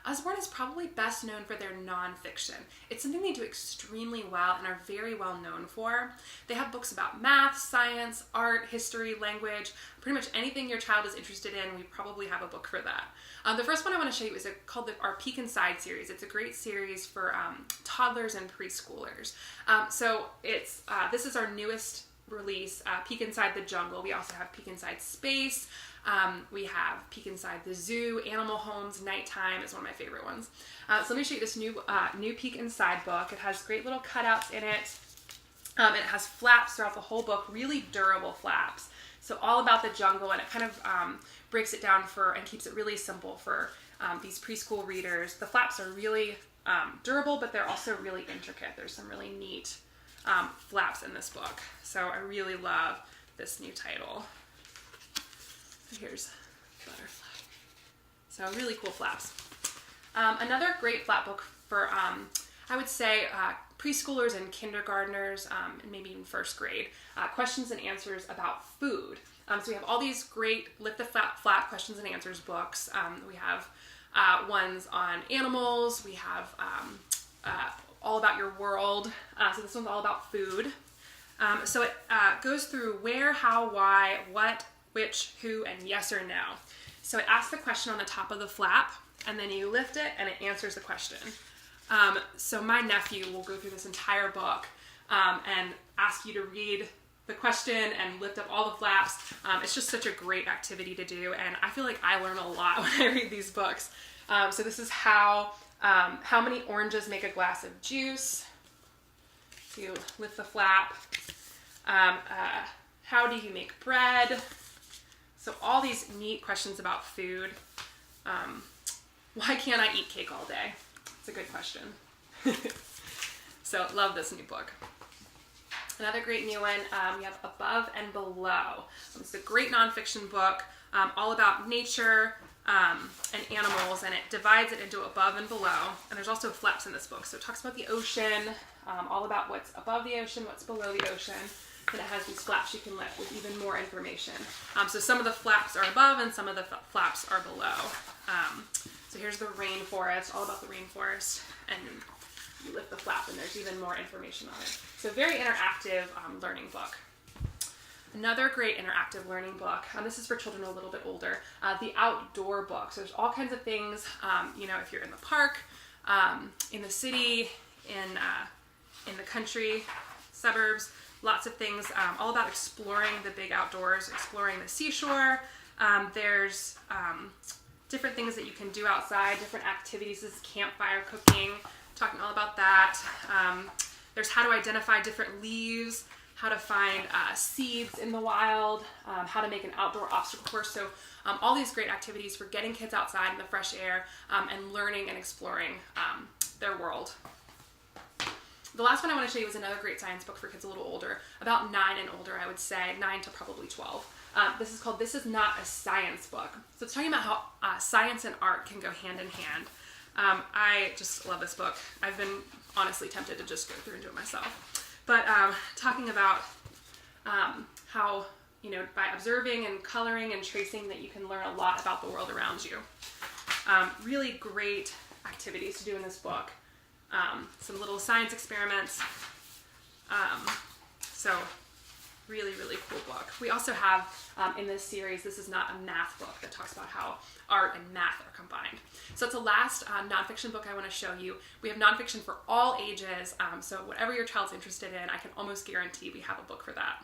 Usborne is probably best known for their nonfiction. It's something they do extremely well and are very well known for. They have books about math, science, art, history, language, pretty much anything your child is interested in, we probably have a book for that. The first one I want to show you is called our Peek Inside series. It's a great series for toddlers and preschoolers. This is our newest release, Peek Inside the Jungle. We also have Peek Inside Space. We have Peek Inside the Zoo, Animal Homes, Nighttime is one of my favorite ones. So let me show you this new Peek Inside book. It has great little cutouts in it. It has flaps throughout the whole book, really durable flaps. So all about the jungle, and it kind of breaks it down and keeps it really simple for these preschool readers. The flaps are really durable, but they're also really intricate. There's some really neat flaps in this book. So I really love this new title. Here's Butterfly. So really cool flaps. Another great flap book for, I would say, preschoolers and kindergartners, and maybe even first grade. Questions and answers about food. So we have all these great Lift the Flap questions and answers books. We have ones on animals. We have all about your world. So this one's all about food. So it goes through where, how, why, what, which, who, and yes or no. So it asks the question on the top of the flap, and then you lift it and it answers the question. So my nephew will go through this entire book and ask you to read the question and lift up all the flaps. It's just such a great activity to do, and I feel like I learn a lot when I read these books. So this is how many oranges make a glass of juice. So you lift the flap. How do you make bread? So all these neat questions about food. Why can't I eat cake all day? It's a good question. So love this new book. Another great new one, we have Above and Below. It's a great nonfiction book all about nature and animals, and it divides it into above and below. And there's also flaps in this book. So it talks about the ocean, all about what's above the ocean, what's below the ocean. And it has these flaps you can lift with even more information. So some of the flaps are above and some of the flaps are below. So here's the rainforest, all about the rainforest, and you lift the flap and there's even more information on it. So very interactive learning book. Another great interactive learning book, this is for children a little bit older, the Outdoor book. So there's all kinds of things, if you're in the park, in the city, in the country, suburbs, lots of things, all about exploring the big outdoors, exploring the seashore. There's different things that you can do outside, different activities. This is campfire cooking, talking all about that. There's how to identify different leaves, how to find seeds in the wild, how to make an outdoor obstacle course. So all these great activities for getting kids outside in the fresh air and learning and exploring their world. The last one I want to show you is another great science book for kids a little older, about 9 and older, I would say, 9 to probably 12. This is called This Is Not a Science Book. So it's talking about how science and art can go hand in hand. I just love this book. I've been honestly tempted to just go through and do it myself. But talking about how, by observing and coloring and tracing that you can learn a lot about the world around you. Really great activities to do in this book. Some little science experiments. So really, really cool book. We also have in this series, This Is Not a Math Book, that talks about how art and math are combined. So it's the last nonfiction book I want to show you. We have nonfiction for all ages, so whatever your child's interested in, I can almost guarantee we have a book for that.